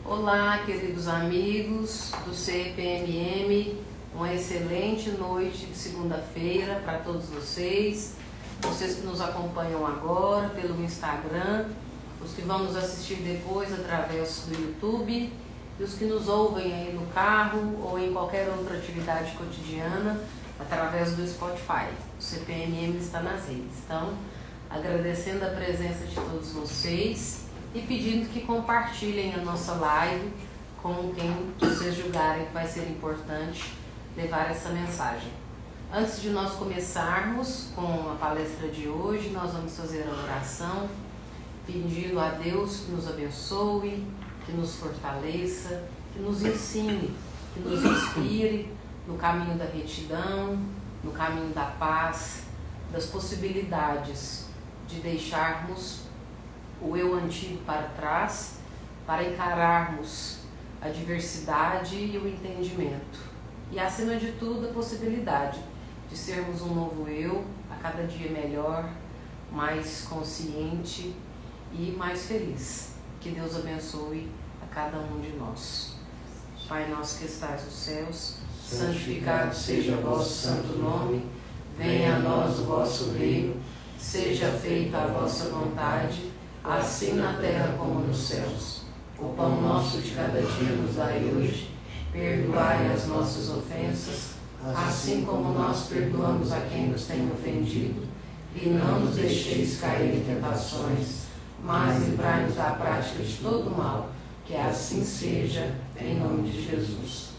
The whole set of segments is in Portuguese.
Olá, queridos amigos do CPMM, uma excelente noite de segunda-feira para todos vocês que nos acompanham agora pelo Instagram, os que vão nos assistir depois através do YouTube e os que nos ouvem aí no carro ou em qualquer outra atividade cotidiana através do Spotify. O CPMM está nas redes. Então, agradecendo a presença de todos vocês e pedindo que compartilhem a nossa live com quem vocês julgarem que vai ser importante levar essa mensagem. Antes de nós começarmos com a palestra de hoje, nós vamos fazer a oração, pedindo a Deus que nos abençoe, que nos fortaleça, que nos ensine, que nos inspire no caminho da retidão, no caminho da paz, das possibilidades de deixarmos o eu antigo para trás, para encararmos a diversidade e o entendimento. E, acima de tudo, a possibilidade de sermos um novo eu, a cada dia melhor, mais consciente e mais feliz. Que Deus abençoe a cada um de nós. Pai nosso que estás nos céus, santificado seja o vosso santo nome, venha a nós o vosso reino, seja feita a vossa vontade, assim na terra como nos céus. O pão nosso de cada dia nos dai hoje, perdoai as nossas ofensas, assim como nós perdoamos a quem nos tem ofendido, e não nos deixeis cair em tentações, mas livrai-nos da prática de todo mal, que assim seja, em nome de Jesus.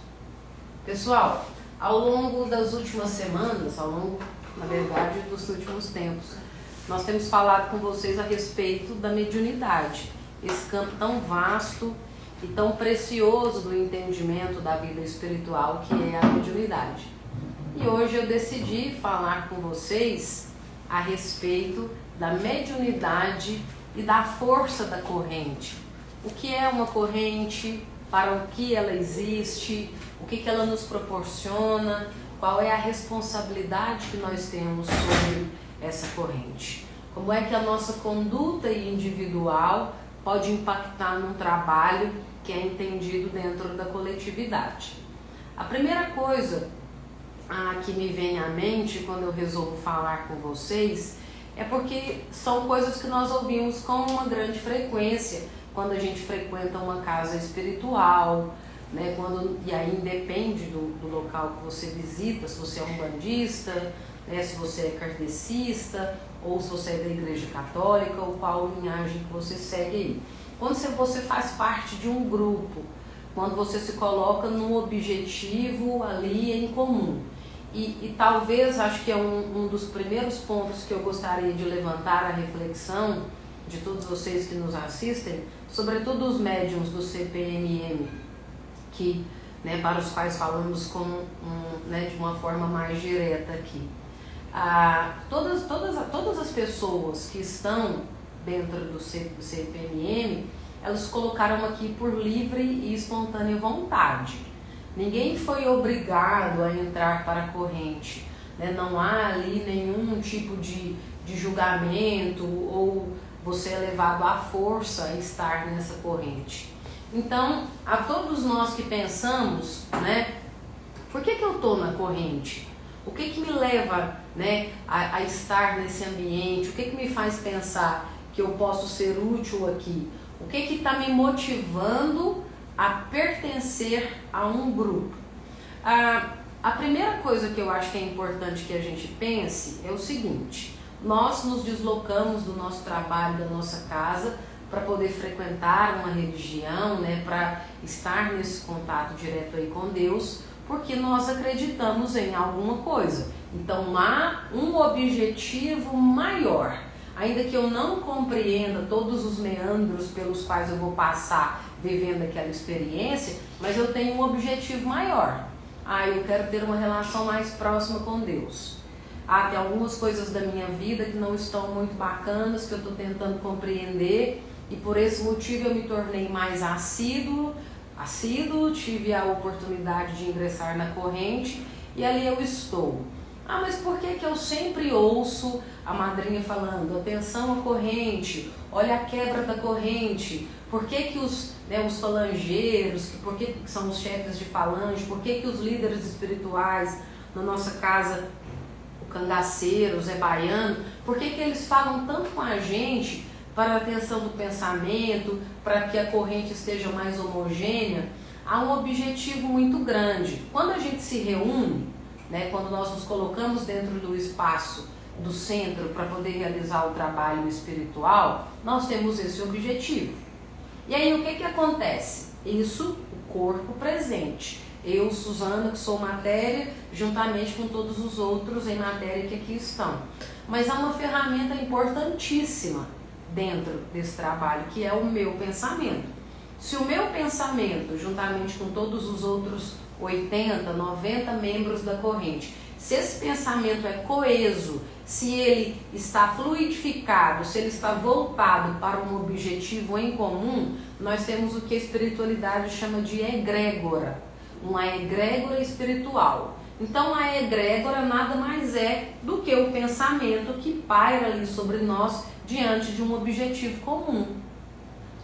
Pessoal, ao longo das últimas semanas, na verdade, dos últimos tempos, nós temos falado com vocês a respeito da mediunidade, esse campo tão vasto e tão precioso do entendimento da vida espiritual que é a mediunidade. E hoje eu decidi falar com vocês a respeito da mediunidade e da força da corrente. O que é uma corrente, para o que ela existe, o que ela nos proporciona, qual é a responsabilidade que nós temos sobre essa corrente. Como é que a nossa conduta individual pode impactar num trabalho que é entendido dentro da coletividade. A primeira coisa que me vem à mente quando eu resolvo falar com vocês é porque são coisas que nós ouvimos com uma grande frequência quando a gente frequenta uma casa espiritual, né? E aí depende do local que você visita, se você é um bandista, né? Se você é kardecista, ou se você é da igreja católica, ou qual linhagem que você segue aí. Quando você faz parte de um grupo, quando você se coloca num objetivo ali em comum. E talvez, acho que é um dos primeiros pontos que eu gostaria de levantar a reflexão de todos vocês que nos assistem, sobretudo os médiuns do CPMM, que, né, para os quais falamos de uma forma mais direta aqui. Todas as pessoas que estão dentro do CPMM, elas colocaram aqui por livre e espontânea vontade. Ninguém foi obrigado a entrar para a corrente, né? Não há ali nenhum tipo de julgamento ou você é levado à força a estar nessa corrente. Então, a todos nós que pensamos, né, por que eu estou na corrente? O que me leva, né, a estar nesse ambiente? O que me faz pensar que eu posso ser útil aqui? O que está me motivando a pertencer a um grupo? A primeira coisa que eu acho que é importante que a gente pense é o seguinte: nós nos deslocamos do nosso trabalho, da nossa casa, para poder frequentar uma religião, né, para estar nesse contato direto aí com Deus, porque nós acreditamos em alguma coisa. Então há um objetivo maior. Ainda que eu não compreenda todos os meandros pelos quais eu vou passar vivendo aquela experiência, mas eu tenho um objetivo maior. Eu quero ter uma relação mais próxima com Deus. Tem algumas coisas da minha vida que não estão muito bacanas, que eu estou tentando compreender, e por esse motivo eu me tornei mais assíduo, tive a oportunidade de ingressar na corrente, e ali eu estou. Ah, mas por que eu sempre ouço a madrinha falando, atenção à corrente, olha a quebra da corrente, por que os falangeiros, por que são os chefes de falange, por que os líderes espirituais na nossa casa, o cangaceiro, o Zé Baiano, por que eles falam tanto com a gente para a atenção do pensamento, para que a corrente esteja mais homogênea? Há um objetivo muito grande. Quando a gente se reúne, quando nós nos colocamos dentro do espaço do centro para poder realizar o trabalho espiritual, nós temos esse objetivo. E aí o que acontece? Isso, o corpo presente. Eu, Suzana, que sou matéria, juntamente com todos os outros em matéria que aqui estão. Mas há uma ferramenta importantíssima dentro desse trabalho, que é o meu pensamento. Se o meu pensamento, juntamente com todos os outros 80, 90 membros da corrente, se esse pensamento é coeso, se ele está fluidificado, se ele está voltado para um objetivo em comum, nós temos o que a espiritualidade chama de egrégora, uma egrégora espiritual. Então a egrégora nada mais é do que o pensamento que paira ali sobre nós diante de um objetivo comum.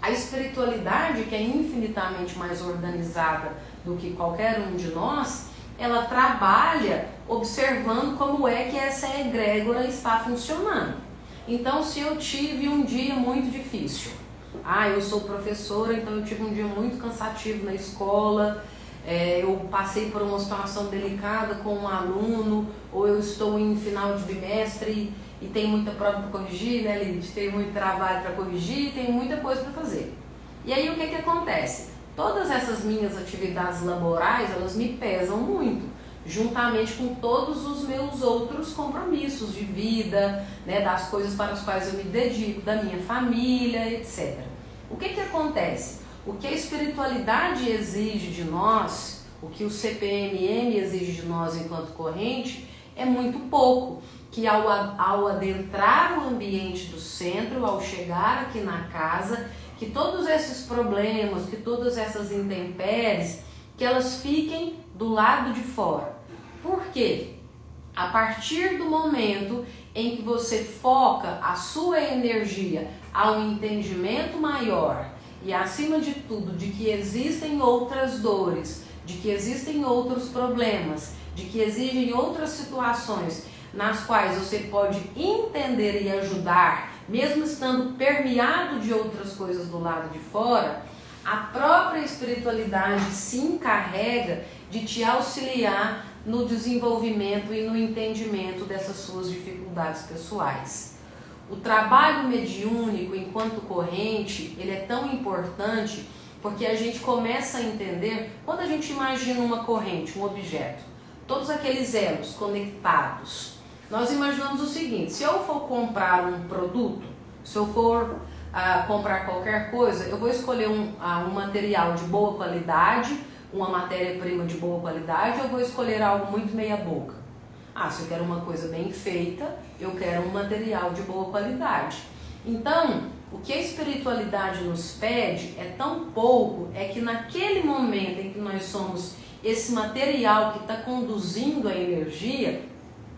A espiritualidade, que é infinitamente mais organizada do que qualquer um de nós, ela trabalha observando como é que essa egrégora está funcionando. Então, se eu tive um dia muito difícil, eu sou professora, então eu tive um dia muito cansativo na escola, eu passei por uma situação delicada com um aluno, ou eu estou em final de bimestre e tem muita prova para corrigir, né, Lilith? Tem muito trabalho para corrigir, tem muita coisa para fazer. E aí o que acontece? Todas essas minhas atividades laborais, elas me pesam muito, juntamente com todos os meus outros compromissos de vida, das coisas para as quais eu me dedico, da minha família, etc. O que acontece? O que a espiritualidade exige de nós, o que o CPMM exige de nós enquanto corrente, é muito pouco. Que ao adentrar o ambiente do centro, ao chegar aqui na casa, que todos esses problemas, que todas essas intempéries, que elas fiquem do lado de fora. Por quê? A partir do momento em que você foca a sua energia ao entendimento maior e, acima de tudo, de que existem outras dores, de que existem outros problemas, de que exigem outras situações nas quais você pode entender e ajudar, mesmo estando permeado de outras coisas do lado de fora, a própria espiritualidade se encarrega de te auxiliar no desenvolvimento e no entendimento dessas suas dificuldades pessoais. O trabalho mediúnico enquanto corrente, ele é tão importante porque a gente começa a entender, quando a gente imagina uma corrente, um objeto, todos aqueles elos conectados, nós imaginamos o seguinte: se eu for comprar um produto, se eu for comprar qualquer coisa, eu vou escolher um material de boa qualidade, uma matéria-prima de boa qualidade, ou eu vou escolher algo muito meia boca? Se eu quero uma coisa bem feita, eu quero um material de boa qualidade. Então, o que a espiritualidade nos pede é tão pouco, é que naquele momento em que nós somos esse material que está conduzindo a energia,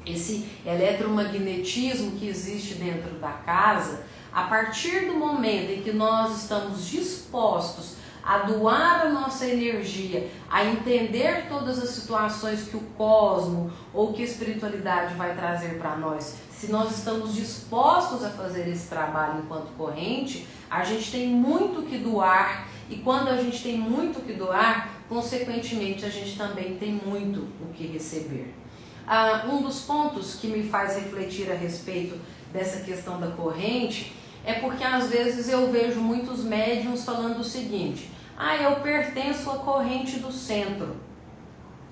esse eletromagnetismo que existe dentro da casa, a partir do momento em que nós estamos dispostos a doar a nossa energia, a entender todas as situações que o cosmo ou que a espiritualidade vai trazer para nós, se nós estamos dispostos a fazer esse trabalho enquanto corrente, a gente tem muito que doar, e quando a gente tem muito que doar, consequentemente a gente também tem muito o que receber. Um dos pontos que me faz refletir a respeito dessa questão da corrente é porque às vezes eu vejo muitos médiums falando o seguinte: eu pertenço à corrente do centro.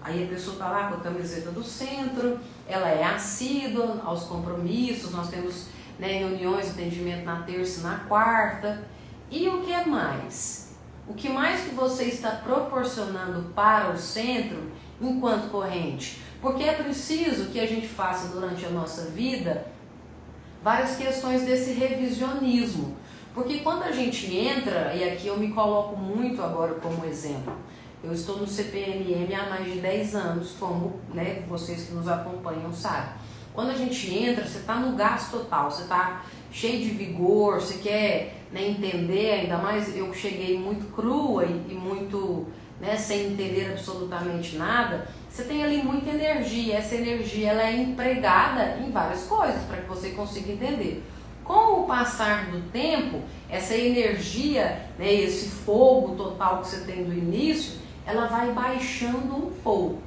Aí a pessoa está lá com a camiseta do centro, ela é assídua aos compromissos, nós temos reuniões de atendimento na terça e na quarta. E o que mais? O que mais que você está proporcionando para o centro enquanto corrente? Porque é preciso que a gente faça durante a nossa vida várias questões desse revisionismo. Porque quando a gente entra, e aqui eu me coloco muito agora como exemplo, Eu estou no CPMM há mais de 10 anos, como, né, vocês que nos acompanham sabem. Quando a gente entra, você está no gás total, você está cheio de vigor, você quer, né, entender, ainda mais eu cheguei muito crua e muito, né, sem entender absolutamente nada. Você tem ali muita energia, essa energia ela é empregada em várias coisas para que você consiga entender. Com o passar do tempo, essa energia, né, esse fogo total que você tem do início, ela vai baixando um pouco.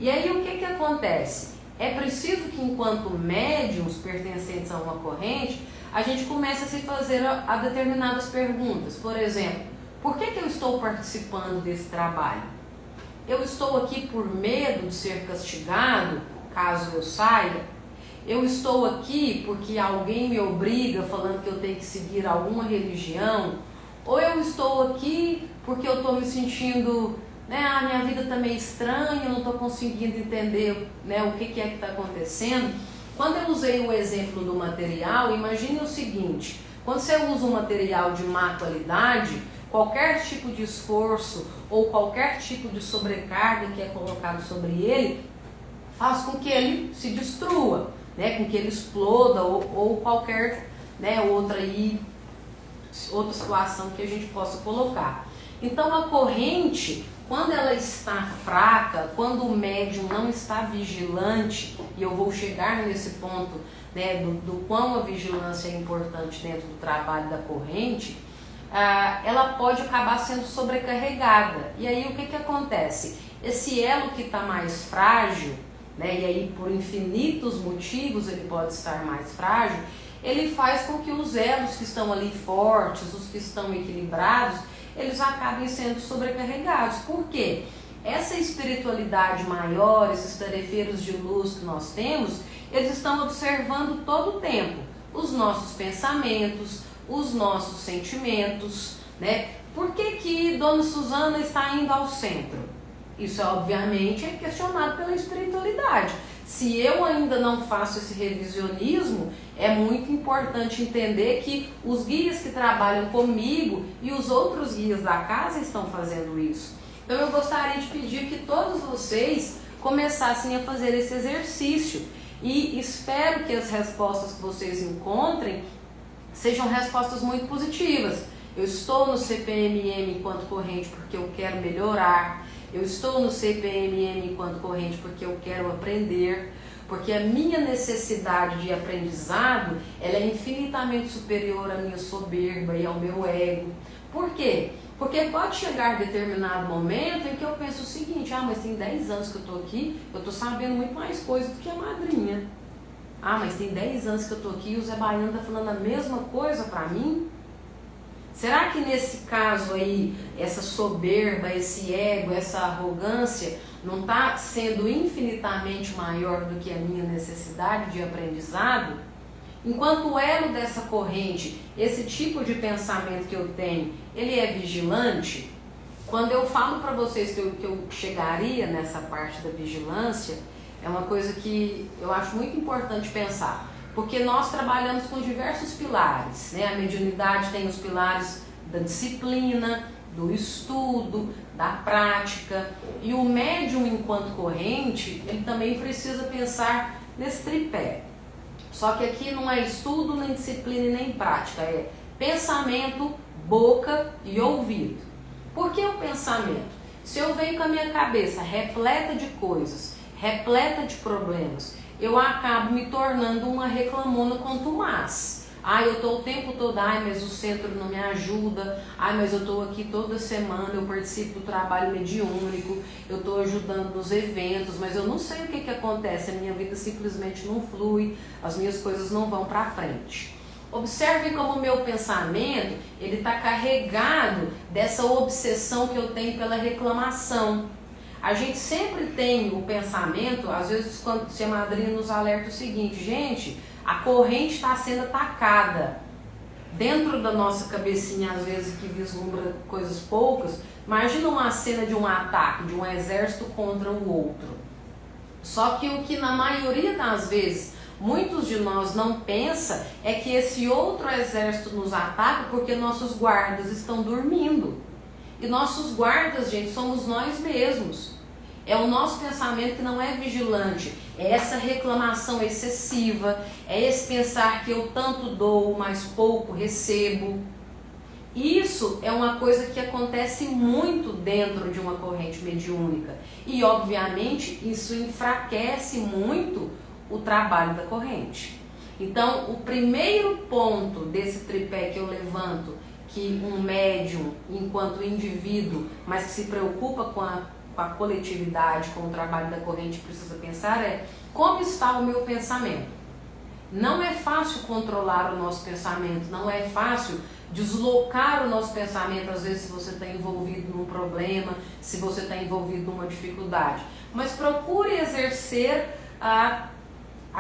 E aí o que acontece? É preciso que enquanto médiums pertencentes a uma corrente, a gente comece a se fazer a determinadas perguntas. Por exemplo, por que eu estou participando desse trabalho? Eu estou aqui por medo de ser castigado, caso eu saia? Eu estou aqui porque alguém me obriga falando que eu tenho que seguir alguma religião? Ou eu estou aqui porque eu estou me sentindo, né, a minha vida está meio estranha, eu não estou conseguindo entender, né, o que é que está acontecendo? Quando eu usei o exemplo do material, imagine o seguinte: quando você usa um material de má qualidade, qualquer tipo de esforço ou qualquer tipo de sobrecarga que é colocado sobre ele faz com que ele se destrua, né, com que ele exploda ou qualquer, né, outra situação que a gente possa colocar. Então a corrente, quando ela está fraca, quando o médium não está vigilante, e eu vou chegar nesse ponto, né, do quão a vigilância é importante dentro do trabalho da corrente, ela pode acabar sendo sobrecarregada. E aí o que acontece? Esse elo que está mais frágil, né, e aí por infinitos motivos ele pode estar mais frágil, ele faz com que os elos que estão ali fortes, os que estão equilibrados, eles acabem sendo sobrecarregados. Por quê? Essa espiritualidade maior, esses tarefeiros de luz que nós temos, eles estão observando todo o tempo os nossos pensamentos, os nossos sentimentos, né? Por que Dona Suzana está indo ao centro? Isso, obviamente, é questionado pela espiritualidade. Se eu ainda não faço esse revisionismo, é muito importante entender que os guias que trabalham comigo e os outros guias da casa estão fazendo isso. Então eu gostaria de pedir que todos vocês começassem a fazer esse exercício e espero que as respostas que vocês encontrem sejam respostas muito positivas. Eu estou no CPMM enquanto corrente porque eu quero melhorar. Eu estou no CPMM enquanto corrente porque eu quero aprender, porque a minha necessidade de aprendizado ela é infinitamente superior à minha soberba e ao meu ego. Por quê? Porque pode chegar determinado momento em que eu penso o seguinte: mas tem 10 anos que eu estou aqui, eu estou sabendo muito mais coisa do que a madrinha. Mas tem 10 anos que eu estou aqui e o Zé Baiano está falando a mesma coisa para mim? Será que nesse caso aí, essa soberba, esse ego, essa arrogância não está sendo infinitamente maior do que a minha necessidade de aprendizado? Enquanto o elo dessa corrente, esse tipo de pensamento que eu tenho, ele é vigilante? Quando eu falo para vocês que eu chegaria nessa parte da vigilância, é uma coisa que eu acho muito importante pensar. Porque nós trabalhamos com diversos pilares, né? A mediunidade tem os pilares da disciplina, do estudo, da prática. E o médium, enquanto corrente, ele também precisa pensar nesse tripé. Só que aqui não é estudo, nem disciplina e nem prática. É pensamento, boca e ouvido. Por que o pensamento? Se eu venho com a minha cabeça repleta de coisas, repleta de problemas, eu acabo me tornando uma reclamona contumaz. Eu estou o tempo todo, mas o centro não me ajuda, mas eu estou aqui toda semana, eu participo do trabalho mediúnico, eu estou ajudando nos eventos, mas eu não sei o que acontece, a minha vida simplesmente não flui, as minhas coisas não vão para frente. Observe como o meu pensamento, ele está carregado dessa obsessão que eu tenho pela reclamação. A gente sempre tem o pensamento, às vezes quando se a madrinha nos alerta o seguinte: gente, a corrente está sendo atacada. Dentro da nossa cabecinha, às vezes que vislumbra coisas poucas, imagina uma cena de um ataque, de um exército contra o outro. Só que o que na maioria das vezes muitos de nós não pensam é que esse outro exército nos ataca porque nossos guardas estão dormindo. E nossos guardas, gente, somos nós mesmos. É o nosso pensamento que não é vigilante. É essa reclamação excessiva, é esse pensar que eu tanto dou, mas pouco recebo. Isso é uma coisa que acontece muito dentro de uma corrente mediúnica. E, obviamente, isso enfraquece muito o trabalho da corrente. Então, o primeiro ponto desse tripé que eu levanto, que um médium, enquanto indivíduo, mas que se preocupa com a coletividade, com o trabalho da corrente, precisa pensar é: como está o meu pensamento? Não é fácil controlar o nosso pensamento, não é fácil deslocar o nosso pensamento, às vezes, se você está envolvido num problema, se você está envolvido numa dificuldade. Mas procure exercer a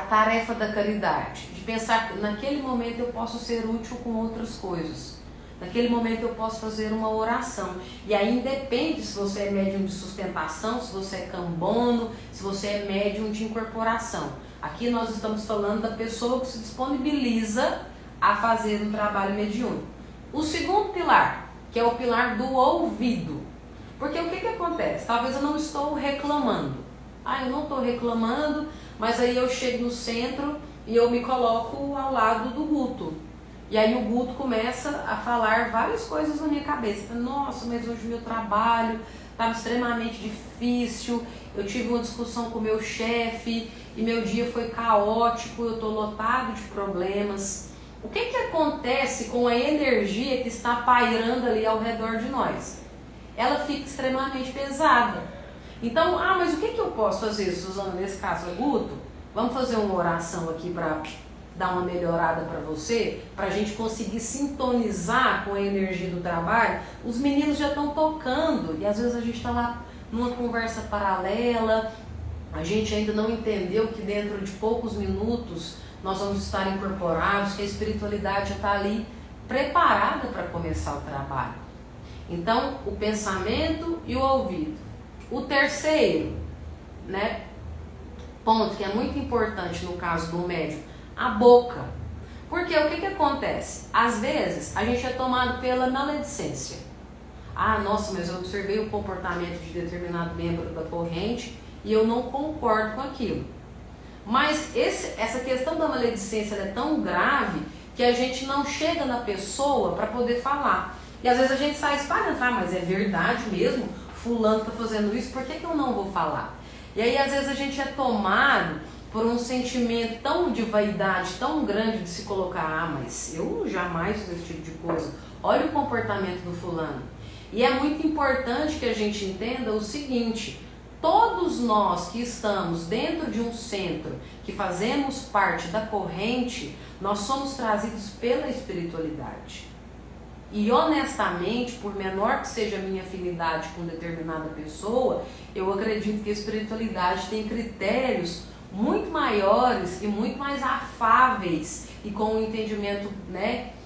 tarefa da caridade, de pensar que naquele momento eu posso ser útil com outras coisas. Naquele momento eu posso fazer uma oração. E aí independe se você é médium de sustentação, se você é cambono, se você é médium de incorporação. Aqui nós estamos falando da pessoa que se disponibiliza a fazer um trabalho mediúnico. O segundo pilar, que é o pilar do ouvido. Porque o que acontece? Talvez eu não estou reclamando. Eu não estou reclamando, mas aí eu chego no centro e eu me coloco ao lado do Guto. E aí o Guto começa a falar várias coisas na minha cabeça. Nossa, mas hoje o meu trabalho estava extremamente difícil, eu tive uma discussão com o meu chefe e meu dia foi caótico, eu estou lotado de problemas. O que acontece com a energia que está pairando ali ao redor de nós? Ela fica extremamente pesada. Então, mas o que eu posso fazer, Suzana, nesse caso, Guto? Vamos fazer uma oração aqui para dar uma melhorada para você, para a gente conseguir sintonizar com a energia do trabalho. Os meninos já estão tocando e às vezes a gente está lá numa conversa paralela, a gente ainda não entendeu que dentro de poucos minutos nós vamos estar incorporados, que a espiritualidade já está ali preparada para começar o trabalho. Então, o pensamento e o ouvido. O terceiro, ponto que é muito importante no caso do médium, a boca. Porque o que acontece? Às vezes a gente é tomado pela maledicência. Nossa, mas eu observei o comportamento de determinado membro da corrente e eu não concordo com aquilo. Mas essa questão da maledicência é tão grave que a gente não chega na pessoa para poder falar. E às vezes a gente sai espalhando, mas é verdade mesmo? Fulano está fazendo isso, por que eu não vou falar? E aí às vezes a gente é tomado por um sentimento tão de vaidade, tão grande de se colocar, mas eu jamais fiz esse tipo de coisa. Olha o comportamento do fulano. E é muito importante que a gente entenda o seguinte: todos nós que estamos dentro de um centro, que fazemos parte da corrente, nós somos trazidos pela espiritualidade. E honestamente, por menor que seja a minha afinidade com determinada pessoa, eu acredito que a espiritualidade tem critérios muito maiores e muito mais afáveis e com um entendimento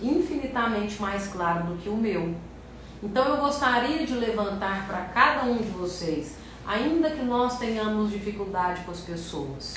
infinitamente mais claro do que o meu. Então eu gostaria de levantar para cada um de vocês, ainda que nós tenhamos dificuldade com as pessoas,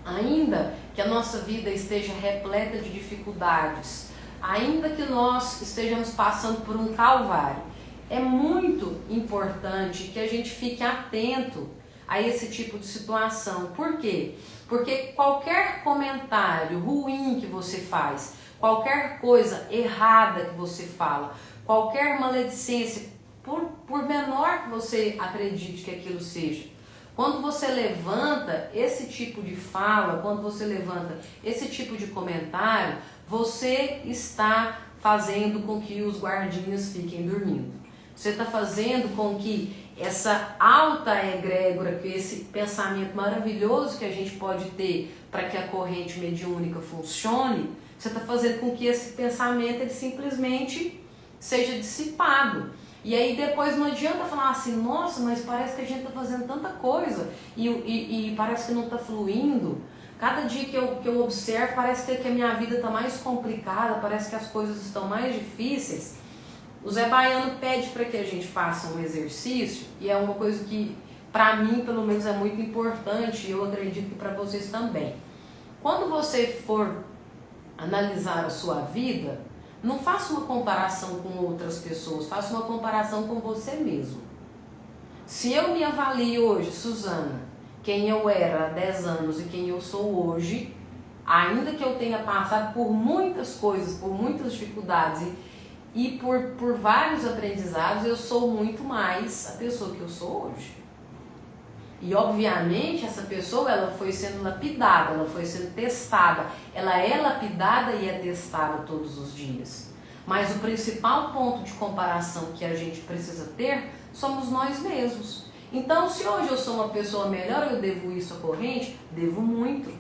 ainda que a nossa vida esteja repleta de dificuldades, ainda que nós estejamos passando por um calvário, é muito importante que a gente fique atento a esse tipo de situação. Por quê? Porque qualquer comentário ruim que você faz, qualquer coisa errada que você fala, qualquer maledicência, por menor que você acredite que aquilo seja, quando você levanta esse tipo de fala, quando você levanta esse tipo de comentário, você está fazendo com que os guardinhas fiquem dormindo. Você está fazendo com que essa alta egrégora, que esse pensamento maravilhoso que a gente pode ter para que a corrente mediúnica funcione, você está fazendo com que esse pensamento ele simplesmente seja dissipado. E aí depois não adianta falar assim: nossa, mas parece que a gente está fazendo tanta coisa e parece que não está fluindo. Cada dia que eu observo, parece que a minha vida está mais complicada, parece que as coisas estão mais difíceis. O Zé Baiano pede para que a gente faça um exercício, e é uma coisa que, para mim, pelo menos, é muito importante, e eu acredito que para vocês também. Quando você for analisar a sua vida, Não faça uma comparação com outras pessoas, faça uma comparação com você mesmo. Se eu me avalio hoje, Suzana, quem eu era há 10 anos e quem eu sou hoje, ainda que eu tenha passado por muitas coisas, por muitas dificuldades e por vários aprendizados, eu sou muito mais a pessoa que eu sou hoje. E obviamente essa pessoa ela foi sendo lapidada, ela foi sendo testada, ela é lapidada e é testada todos os dias. Mas o principal ponto de comparação que a gente precisa ter somos nós mesmos. Então, se hoje eu sou uma pessoa melhor, eu devo isso à corrente? Devo muito.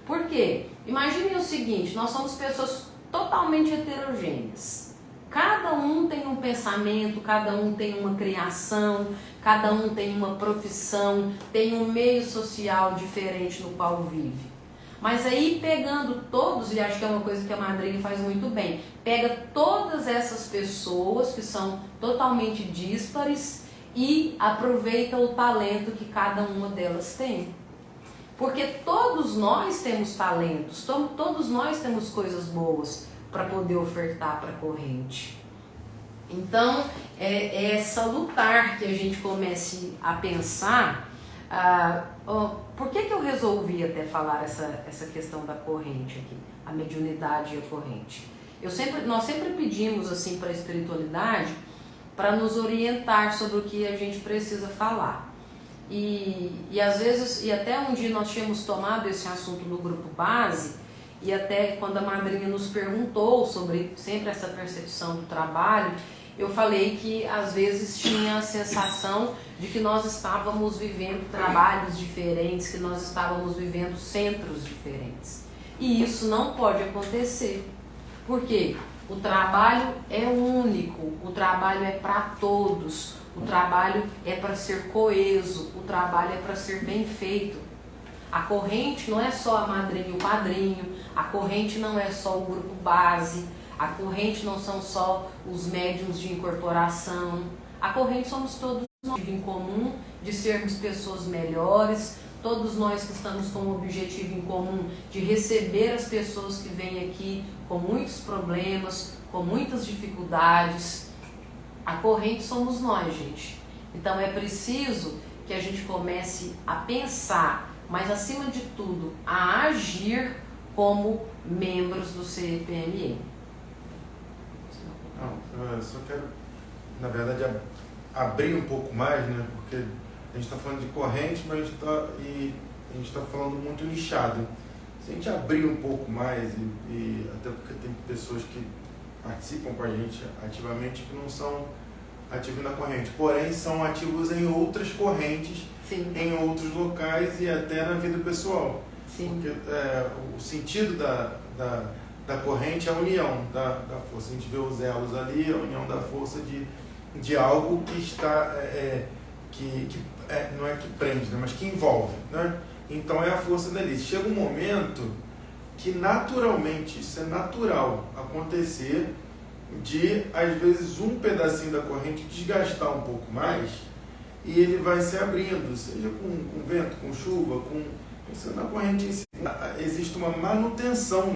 Por quê? Imagine o seguinte, nós somos pessoas totalmente heterogêneas. Cada um tem um pensamento, cada um tem uma criação, cada um tem uma profissão, tem um meio social diferente no qual vive. Mas aí pegando todos, e acho que é uma coisa que a madrinha faz muito bem, pega todas essas pessoas que são totalmente díspares e aproveita o talento que cada uma delas tem. Porque todos nós temos talentos, todos nós temos coisas boas para poder ofertar para a corrente. Então, é salutar que a gente comece a pensar, por que eu resolvi até falar essa questão da corrente aqui, a mediunidade e a corrente. Nós sempre pedimos assim para a espiritualidade para nos orientar sobre o que a gente precisa falar. E às vezes, e até um dia nós tínhamos tomado esse assunto no grupo base, e até quando a madrinha nos perguntou sobre sempre essa percepção do trabalho, eu falei que às vezes tinha a sensação de que nós estávamos vivendo trabalhos diferentes, que nós estávamos vivendo centros diferentes. E isso não pode acontecer. Por quê? O trabalho é único, o trabalho é para todos, o trabalho é para ser coeso, o trabalho é para ser bem feito. A corrente não é só a madrinha e o padrinho, a corrente não é só o grupo base, a corrente não são só os médiuns de incorporação, a corrente somos todos nós em comum de sermos pessoas melhores, todos nós que estamos com o objetivo em comum de receber as pessoas que vêm aqui com muitos problemas, com muitas dificuldades. A corrente somos nós, gente. Então é preciso que a gente comece a pensar, mas acima de tudo, a agir como membros do CPME. Não, eu só quero, na verdade, abrir um pouco mais, né? Porque a gente está falando de corrente, mas a gente está falando muito nichado. Se a gente abrir um pouco mais, e até porque tem pessoas que participam com a gente ativamente que não são ativos na corrente, porém são ativos em outras correntes, sim, em outros locais e até na vida pessoal. Sim. Porque o sentido da corrente é a união da força. A gente vê os elos ali, a união da força de algo que está, não é que prende, né, mas que envolve, né? Então é a força dali. Chega um momento que naturalmente, isso é natural acontecer, de às vezes um pedacinho da corrente desgastar um pouco mais e ele vai se abrindo, seja com vento, com chuva, na corrente em si. Existe uma manutenção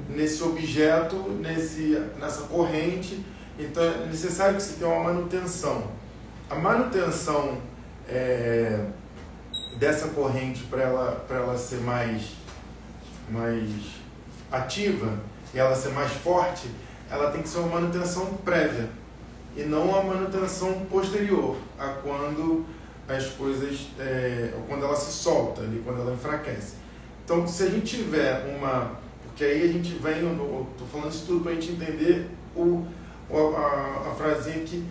nesse objeto, nessa corrente, então é necessário que se tenha uma manutenção. A manutenção dessa corrente para ela ser mais ativa e ela ser mais forte, ela tem que ser uma manutenção prévia e não uma manutenção posterior a quando as coisas, quando ela se solta ali, quando ela enfraquece. Então, se a gente tiver porque aí a gente vem, estou falando isso tudo para a gente entender a frasinha que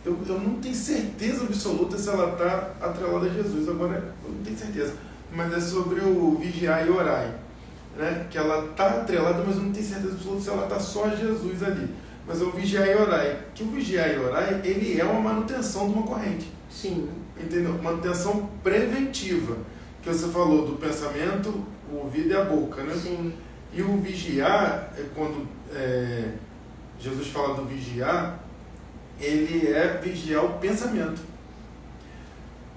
eu não tenho certeza absoluta se ela está atrelada a Jesus, agora eu não tenho certeza, mas é sobre o vigiar e orar, né? Que ela está atrelada, mas eu não tenho certeza absoluta se ela está só a Jesus ali, mas é o vigiar e orar, que o vigiar e orar, ele é uma manutenção de uma corrente. Sim. Entendeu? Manutenção preventiva, que você falou do pensamento, o ouvido e a boca, né? Sim. E o vigiar, quando Jesus fala do vigiar, ele é vigiar o pensamento.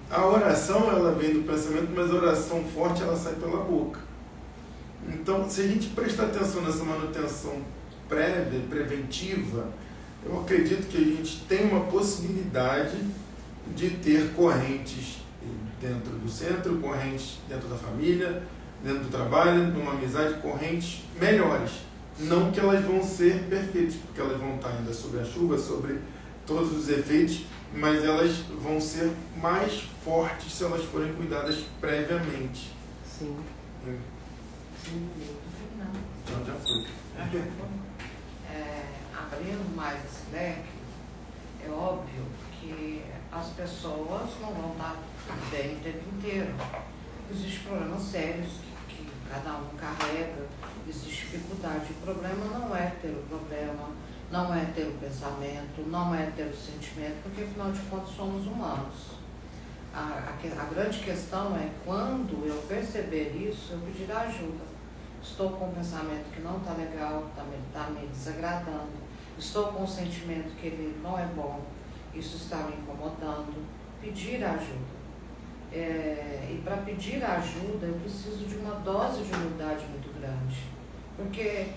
A oração, ela vem do pensamento, mas a oração forte, ela sai pela boca. Então, se a gente prestar atenção nessa manutenção prévia, preventiva, eu acredito que a gente tem uma possibilidade de ter correntes dentro do centro, correntes dentro da família, dentro do trabalho, numa amizade, correntes melhores. Não que elas vão ser perfeitas, porque elas vão estar ainda sobre a chuva, sobre todos os efeitos, mas elas vão ser mais fortes se elas forem cuidadas previamente. Sim. Sim. Então já foi. Abrindo mais esse leque, é óbvio que as pessoas não vão estar bem o tempo inteiro. Existem problemas sérios que cada um carrega, existe dificuldade. O problema não é ter o problema, não é ter o pensamento, não é ter o sentimento, porque afinal de contas somos humanos. A grande questão é quando eu perceber isso, eu pedir ajuda. Estou com um pensamento que não está legal, está me desagradando, estou com um sentimento que ele não é bom, isso está me incomodando, pedir ajuda. E para pedir ajuda eu preciso de uma dose de humildade muito grande, porque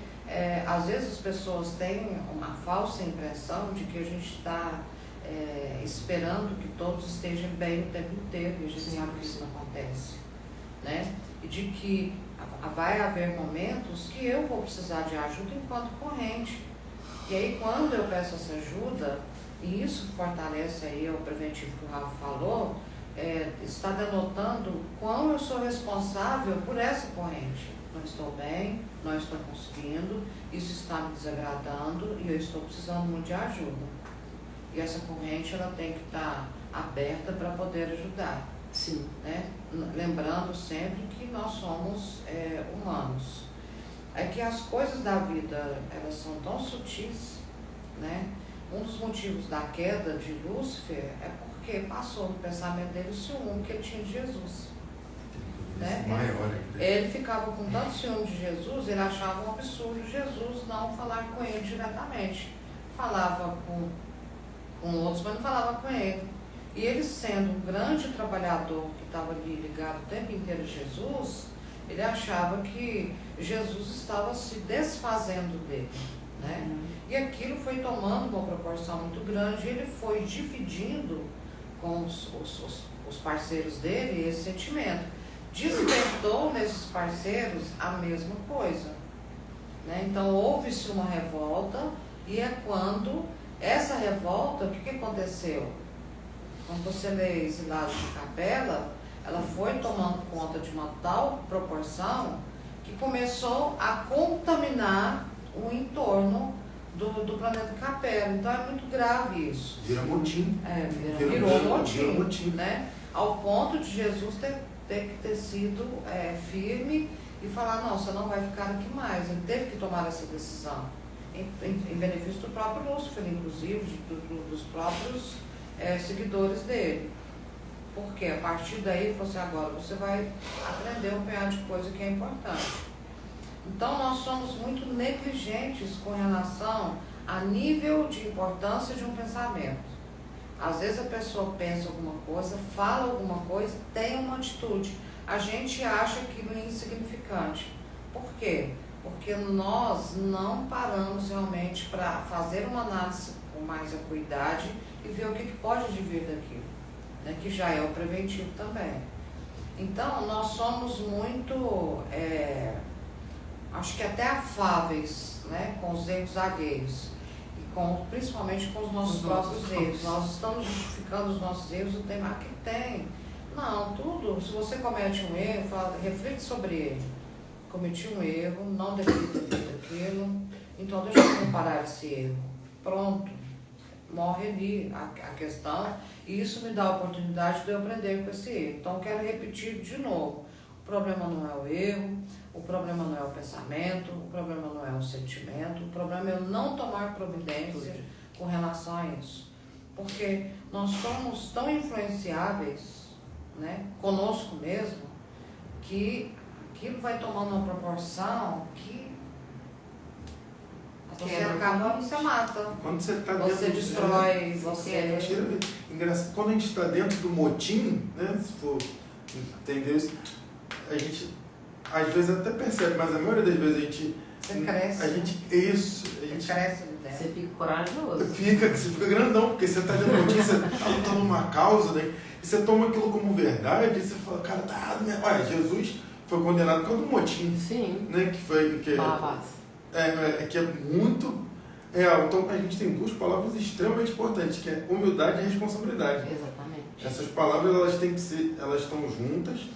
às vezes as pessoas têm uma falsa impressão de que a gente está esperando que todos estejam bem o tempo inteiro, e a gente sabe que isso não acontece, né? E de que vai haver momentos que eu vou precisar de ajuda enquanto corrente. E aí quando eu peço essa ajuda, e isso fortalece aí o preventivo que o Rafa falou, está denotando quão eu sou responsável por essa corrente. Não estou bem, não estou conseguindo, isso está me desagradando e eu estou precisando muito de ajuda. E essa corrente ela tem que estar aberta para poder ajudar. Sim. Né? Lembrando sempre que nós somos humanos. É que as coisas da vida elas são tão sutis, né? Um dos motivos da queda de Lúcifer é porque passou no pensamento dele o ciúme que ele tinha de Jesus. Né? Ele ficava com tanto ciúme de Jesus, ele achava um absurdo Jesus não falar com ele diretamente. Falava com outros, mas não falava com ele. E ele sendo um grande trabalhador que estava ali ligado o tempo inteiro a Jesus, ele achava que Jesus estava se desfazendo dele, né? E aquilo foi tomando uma proporção muito grande, e ele foi dividindo com os parceiros dele esse sentimento. Despertou nesses parceiros a mesma coisa, né? Então houve-se uma revolta, e é quando essa revolta, o que aconteceu? Quando você lê Exilados de Capela, ela foi tomando conta de uma tal proporção que começou a contaminar o entorno do planeta Capela. Então é muito grave isso. Vira motim. Virou motim, né? Ao ponto de Jesus ter que ter sido firme e falar, não, você não vai ficar aqui mais. Ele teve que tomar essa decisão. Em benefício do próprio Lúcifer, inclusive, dos próprios seguidores dele. Porque a partir daí ele falou assim, agora você vai aprender um punhado de coisa que é importante. Então nós somos muito negligentes com relação a nível de importância de um pensamento. Às vezes a pessoa pensa alguma coisa, fala alguma coisa, tem uma atitude. A gente acha aquilo insignificante. Por quê? Porque nós não paramos realmente para fazer uma análise com mais acuidade e ver o que pode vir daquilo, né? Que já é o preventivo também. Então, nós somos muito, acho que até afáveis, né, com os erros alheios, e principalmente com os nossos próprios erros. Nós estamos justificando os nossos erros, o tema que tem. Não, tudo, se você comete um erro, reflete sobre ele. Cometi um erro, não deveria ter feito aquilo, então deixa eu comparar esse erro. Pronto, morre ali a questão, e isso me dá a oportunidade de eu aprender com esse erro. Então quero repetir de novo, o problema não é o erro, o problema não é o pensamento, o problema não é o sentimento, o problema é eu não tomar providência com relação a isso. Porque nós somos tão influenciáveis, né, conosco mesmo, que aquilo vai tomando uma proporção que você acaba, você mata. Quando você está dentro, você destrói, você... Engraçado, quando a gente está dentro do motim, né, se for entender isso, a gente às vezes até percebe, mas a maioria das vezes a gente Você cresce. A gente cresce ali dentro. Você fica corajoso. Você fica grandão, porque você está lendo notícia, está lutando uma causa, né? E você toma aquilo como verdade, e você fala, cara, tá errado, né? Olha, Jesus foi condenado por causa do motim. Sim. Né? Que é muito real. Então a gente tem duas palavras extremamente importantes, que é humildade e responsabilidade. Exatamente. Essas palavras elas têm que ser, elas estão juntas.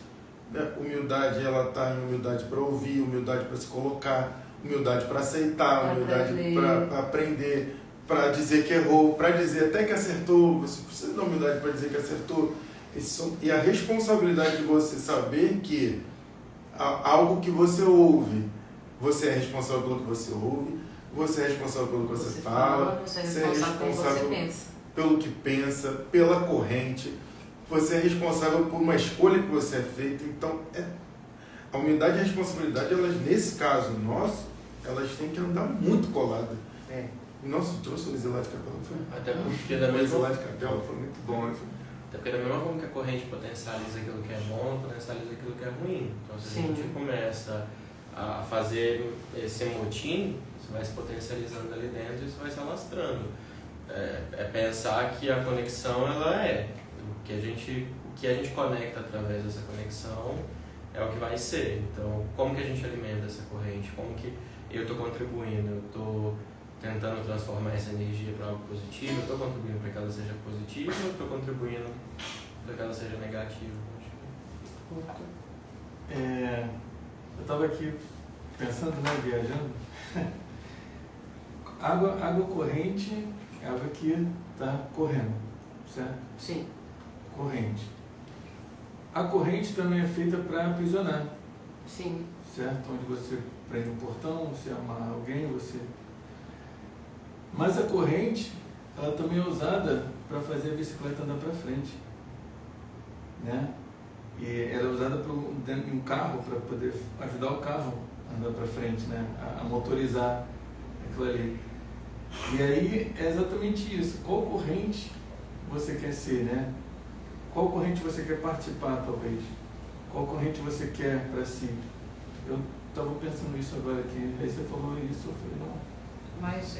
Né? Humildade, ela está em humildade para ouvir, humildade para se colocar, humildade para aceitar, humildade para aprender, para dizer que errou, para dizer até que acertou. Você precisa da humildade para dizer que acertou. E a responsabilidade de você saber que algo que você ouve, você é responsável pelo que você ouve, você é responsável pelo que você fala, você é responsável pelo que pensa, pela corrente, você é responsável por uma escolha que você é feita. Então, a humildade e a responsabilidade, elas, nesse caso nosso, elas têm que andar muito coladas. Nossa, trouxe o Eliseu de Capela, foi? Até porque da mesma de Capela foi muito bom. Até porque da mesma forma que a corrente potencializa aquilo que é bom, potencializa aquilo que é ruim. Então, se a gente começa a fazer esse motim, isso vai se potencializando ali dentro e isso vai se alastrando. É pensar que a conexão, ela o que a gente conecta através dessa conexão é o que vai ser. Então, como que a gente alimenta essa corrente? Como que eu estou contribuindo? Eu estou tentando transformar essa energia para algo positivo? Eu estou contribuindo para que ela seja positiva ou eu estou contribuindo para que ela seja negativa? Eu estava aqui pensando, né, viajando. Água corrente é água que está correndo, certo? Sim. Corrente. A corrente também é feita para aprisionar. Sim. Certo? Onde você prende um portão, você amarra alguém, você... Mas a corrente, ela também é usada para fazer a bicicleta andar para frente. Né? E ela é usada dentro de um carro para poder ajudar o carro a andar para frente, né? A motorizar aquilo ali. E aí é exatamente isso. Qual corrente você quer ser, né? Qual corrente você quer participar, talvez? Qual corrente você quer para si? Eu estava pensando isso agora aqui. Aí você falou isso, eu falei, não. Mas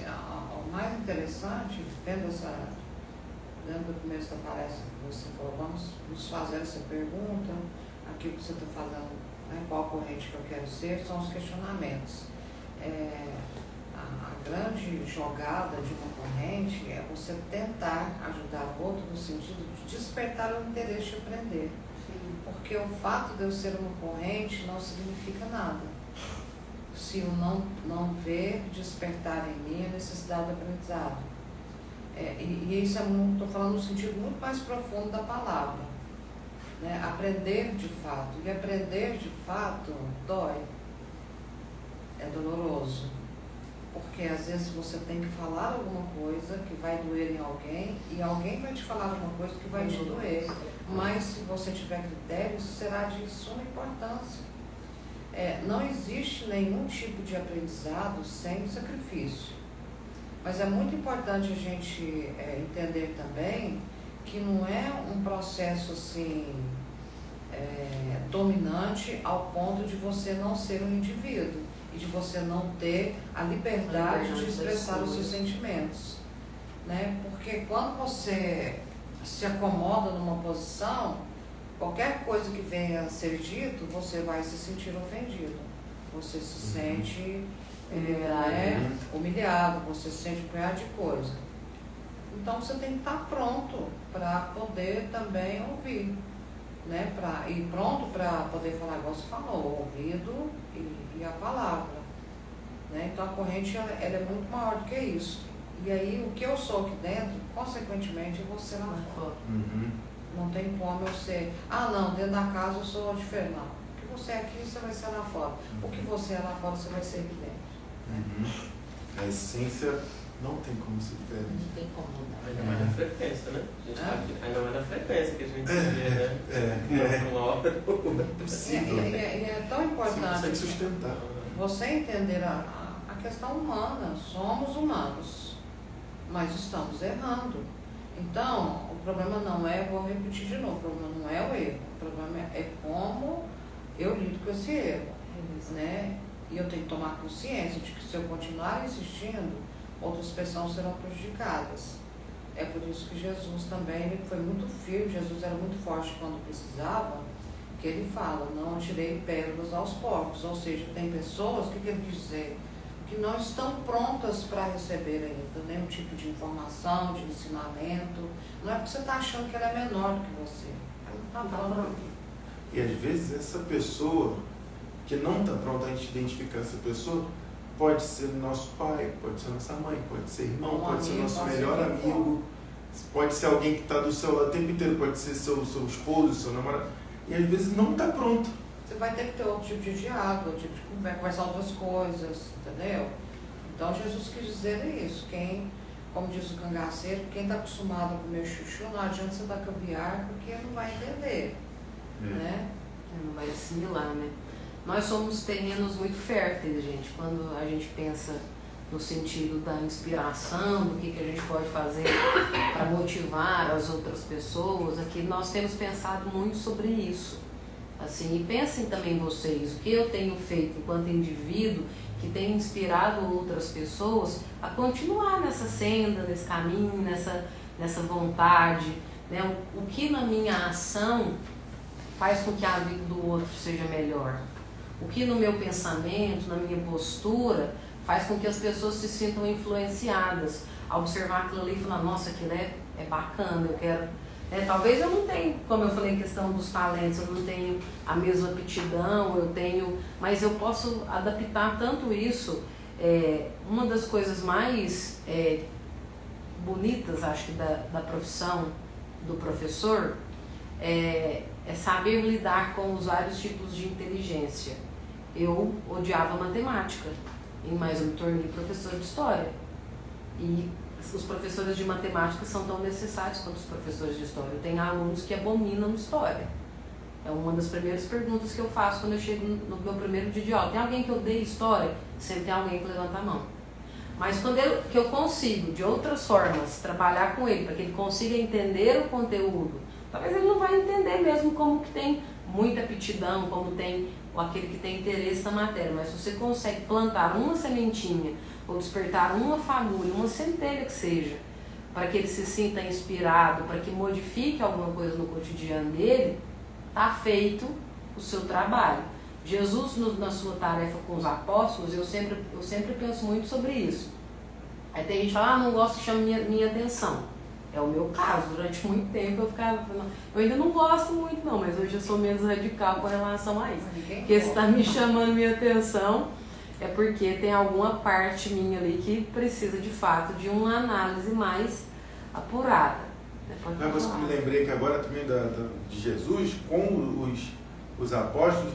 o mais interessante, dentro do começo da palestra que você falou, vamos nos fazer essa pergunta, aquilo que você está fazendo, né, qual corrente que eu quero ser, são os questionamentos. A grande jogada de uma corrente é você tentar ajudar o outro no sentido de despertar o interesse de aprender. Porque o fato de eu ser uma corrente não significa nada. Se eu não ver despertar em mim a necessidade do aprendizado. E isso estou falando no sentido muito mais profundo da palavra. Né? Aprender de fato. E aprender de fato dói. É doloroso. Porque às vezes você tem que falar alguma coisa que vai doer em alguém e alguém vai te falar alguma coisa que vai te doer. Mas se você tiver critério, isso será de suma importância. Não existe nenhum tipo de aprendizado sem sacrifício. Mas é muito importante a gente entender também que não é um processo assim dominante ao ponto de você não ser um indivíduo e de você não ter a liberdade de expressar os seus sentimentos. Né? Porque quando você se acomoda numa posição, qualquer coisa que venha a ser dito, você vai se sentir ofendido. Você se sente humilhado, você se sente um punhado de coisa. Então você tem que estar pronto para poder também ouvir. Né? E pronto para poder falar, igual você falou, o ouvido e a palavra. Né? Então a corrente ela é muito maior do que isso. E aí o que eu sou aqui dentro, consequentemente, eu vou ser lá fora. Não tem como eu ser, não, dentro da casa eu sou diferente. Não. O que você é aqui, você vai ser lá fora. O que você é lá fora, você vai ser aqui dentro. A essência não tem como ser diferente. Não tem como mudar. Ainda mais na frequência, né? Ainda mais na frequência que a gente vê, né? Uma hora não é possível. E é tão importante você consegue sustentar. Você entender a questão humana. Somos humanos, mas estamos errando. Então, o problema não é, vou repetir de novo, o problema não é o erro, o problema é como eu lido com esse erro. Né? E eu tenho que tomar consciência de que se eu continuar insistindo, outras pessoas serão prejudicadas. É por isso que Jesus também ele foi muito firme, Jesus era muito forte quando precisava, que ele fala, não atirei pérolas aos porcos. Ou seja, tem pessoas, o que ele quis dizer? Que não estão prontas para receber ainda nenhum tipo de informação, de ensinamento. Não é porque você está achando que ela é menor do que você. Ela não está pronta. E às vezes essa pessoa que não está pronta, a gente identificar essa pessoa, pode ser nosso pai, pode ser nossa mãe, pode ser irmão, pode ser nosso melhor amigo, pode ser alguém que está do seu lado o tempo inteiro, pode ser seu esposo, seu namorado, e às vezes não está pronto. Você vai ter que ter outro tipo de diálogo, outro tipo de conversar outras coisas, entendeu? Então Jesus quis dizer isso, como diz o cangaceiro, quem está acostumado a comer chuchu, não adianta você dar caviar, porque não vai entender, né? Não vai assimilar, né? Nós somos terrenos muito férteis, gente, quando a gente pensa no sentido da inspiração, do que a gente pode fazer para motivar as outras pessoas. Aqui nós temos pensado muito sobre isso. Assim, e pensem também vocês, o que eu tenho feito enquanto indivíduo que tem inspirado outras pessoas a continuar nessa senda, nesse caminho, nessa vontade, né? O que na minha ação faz com que a vida do outro seja melhor. O que no meu pensamento, na minha postura, faz com que as pessoas se sintam influenciadas a observar aquilo ali e falar, nossa, aquilo é bacana, eu quero... talvez eu não tenha, como eu falei em questão dos talentos, eu não tenho a mesma aptidão, mas eu posso adaptar tanto isso. Uma das coisas mais bonitas, acho que da profissão do professor, é saber lidar com os vários tipos de inteligência. Eu odiava matemática, mas eu me tornei professor de história. E os professores de matemática são tão necessários quanto os professores de história. Eu tenho alunos que abominam história. É uma das primeiras perguntas que eu faço quando eu chego no meu primeiro dia de aula. Tem alguém que odeia história? Sempre tem alguém que levanta a mão. Mas quando eu consigo, de outras formas, trabalhar com ele, para que ele consiga entender o conteúdo, talvez ele não vai entender mesmo como que tem muita aptidão, como tem aquele que tem interesse na matéria, mas se você consegue plantar uma sementinha, ou despertar uma fagulha, uma centelha que seja, para que ele se sinta inspirado, para que modifique alguma coisa no cotidiano dele, está feito o seu trabalho. Jesus, na sua tarefa com os apóstolos, eu sempre penso muito sobre isso. Aí tem gente que fala, não gosto que chame minha atenção. É o meu caso, durante muito tempo eu ainda não gosto muito não, mas hoje eu sou menos radical com relação a isso. Porque se está me chamando minha atenção, é porque tem alguma parte minha ali que precisa de fato de uma análise mais apurada. Uma coisa que eu me lembrei que agora também de Jesus com os apóstolos,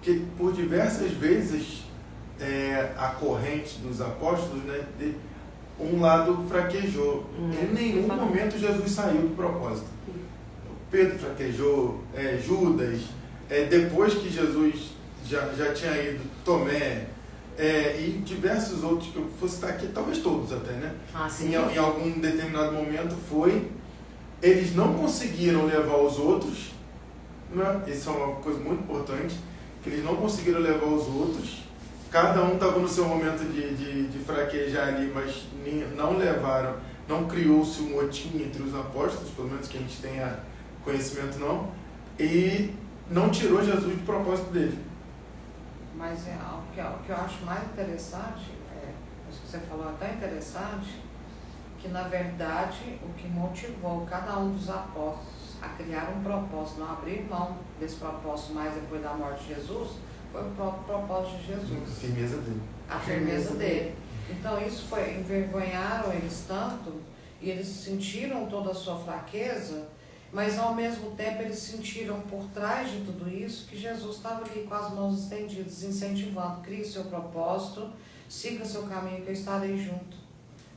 que por diversas vezes a corrente dos apóstolos, né, um lado fraquejou. Em nenhum momento Jesus saiu do propósito. Pedro fraquejou, Judas, depois que Jesus já tinha ido, Tomé, e diversos outros que eu fosse citar aqui, talvez todos até, né? Em algum determinado momento eles não conseguiram levar os outros, né? Isso é uma coisa muito importante, que eles não conseguiram levar os outros. Cada um estava no seu momento de fraquejar ali, mas não levaram, não criou-se um motim entre os apóstolos, pelo menos que a gente tenha conhecimento não, e não tirou Jesus do propósito dele. Mas o que eu acho mais interessante, isso que você falou até interessante, que na verdade o que motivou cada um dos apóstolos a criar um propósito, não abrir mão desse propósito mais depois da morte de Jesus, foi o próprio propósito de Jesus. A firmeza dele. A firmeza dele. Então isso envergonharam eles tanto, e eles sentiram toda a sua fraqueza, mas ao mesmo tempo eles sentiram por trás de tudo isso que Jesus estava ali com as mãos estendidas, incentivando, crie seu propósito, siga seu caminho que eu estarei junto,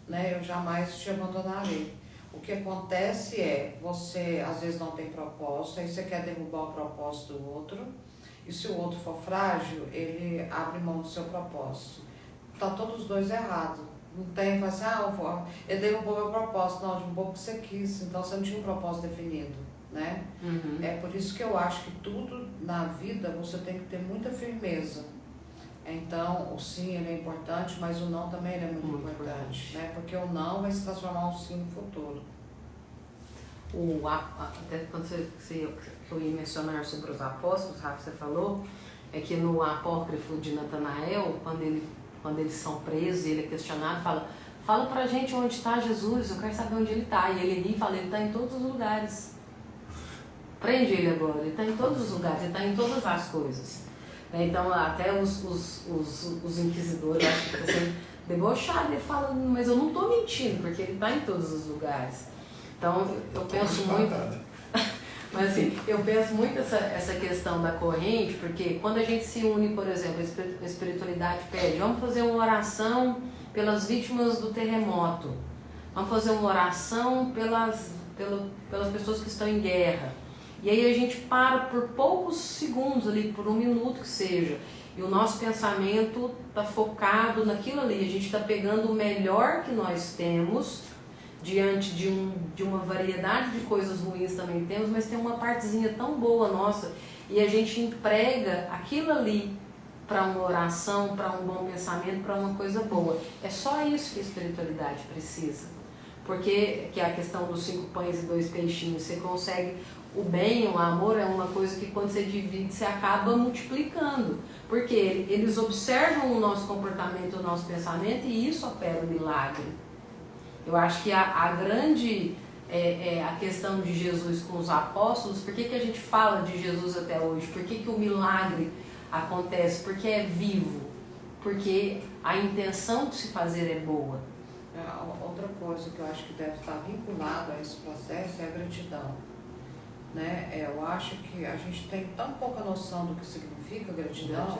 né? Eu jamais te abandonarei. O que acontece você às vezes não tem propósito, aí você quer derrubar o propósito do outro, e se o outro for frágil, ele abre mão do seu propósito. Está todos os dois errados. Não tem, fala assim, ele derrubou meu propósito. Não, derrubou porque você quis, então você não tinha um propósito definido, né? É por isso que eu acho que tudo na vida você tem que ter muita firmeza. Então, o sim ele é importante, mas o não também ele é muito importante, né? Porque o não vai se transformar um sim no futuro. Até quando eu ia mencionar sobre os apóstolos, Rafa, você falou, é que no apócrifo de Natanael, quando eles são presos e ele é questionado, fala pra gente onde está Jesus, eu quero saber onde ele está. E ele ri e fala, ele está em todos os lugares. Prende ele agora, ele está em todos os lugares, ele está em todas as coisas. Então até os inquisidores acham que está sendo debochado, ele fala, mas eu não estou mentindo, porque ele está em todos os lugares. Então eu penso muito, mas assim, eu penso muito essa questão da corrente, porque quando a gente se une, por exemplo, a espiritualidade pede, vamos fazer uma oração pelas vítimas do terremoto, vamos fazer uma oração pelas pessoas que estão em guerra. E aí a gente para por poucos segundos ali, por 1 minuto que seja, e o nosso pensamento está focado naquilo ali, a gente está pegando o melhor que nós temos, diante de uma variedade de coisas ruins também temos, mas tem uma partezinha tão boa nossa, e a gente emprega aquilo ali para uma oração, para um bom pensamento, para uma coisa boa. É só isso que a espiritualidade precisa. Porque que é a questão dos 5 pães e 2 peixinhos, você consegue... O bem, o amor é uma coisa que quando você divide, você acaba multiplicando. Porque eles observam o nosso comportamento, o nosso pensamento, e isso opera o milagre. Eu acho que a grande a questão de Jesus com os apóstolos, por que a gente fala de Jesus até hoje? Por que o milagre acontece? Porque é vivo. Porque a intenção de se fazer é boa. Outra coisa que eu acho que deve estar vinculada a esse processo é a gratidão. Né? Eu acho que a gente tem tão pouca noção do que significa gratidão,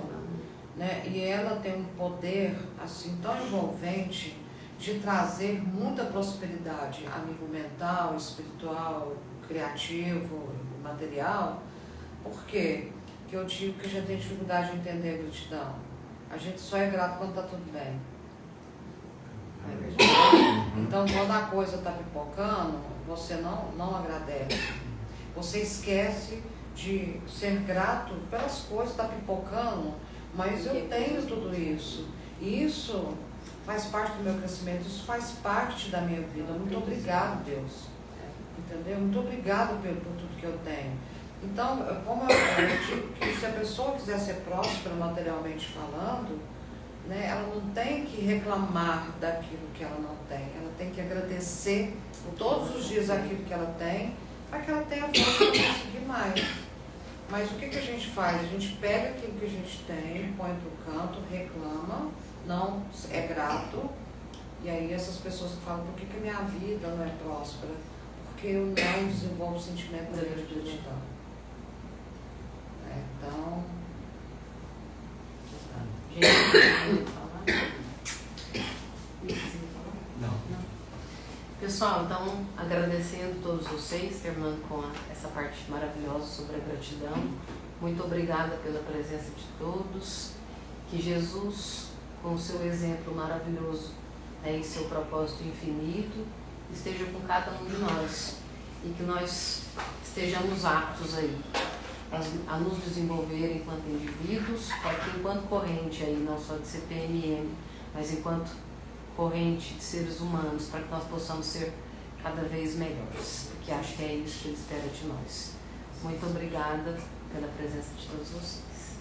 né? E ela tem um poder assim tão envolvente de trazer muita prosperidade a nível mental, espiritual, criativo, material. Por quê? Que eu digo que a gente tem dificuldade de entender a gratidão. A gente só é grato quando está tudo bem. Então, quando a coisa está pipocando, você não agradece. Você esquece de ser grato pelas coisas que está pipocando, mas eu tenho tudo isso. Isso faz parte do meu crescimento, isso faz parte da minha vida. Muito obrigado, Deus. Entendeu? Muito obrigado por tudo que eu tenho. Então, como eu digo que se a pessoa quiser ser próspera materialmente falando, né, ela não tem que reclamar daquilo que ela não tem. Ela tem que agradecer todos os dias aquilo que ela tem, para que ela tenha força para conseguir mais. Mas o que a gente faz? A gente pega aquilo que a gente tem, põe para o canto, reclama, não é grato, e aí essas pessoas que falam, por que a minha vida não é próspera? Porque eu não desenvolvo o sentimento de gratidão. Então... Gente, não. Pessoal, então, agradecendo a todos vocês, terminando com essa parte maravilhosa sobre a gratidão. Muito obrigada pela presença de todos. Que Jesus, com o seu exemplo maravilhoso, e seu propósito infinito, esteja com cada um de nós. E que nós estejamos aptos aí a nos desenvolver enquanto indivíduos, para que enquanto corrente aí, não só de CPMM, mas enquanto corrente de seres humanos, para que nós possamos ser cada vez melhores, porque acho que é isso que Ele espera de nós. Muito obrigada pela presença de todos vocês.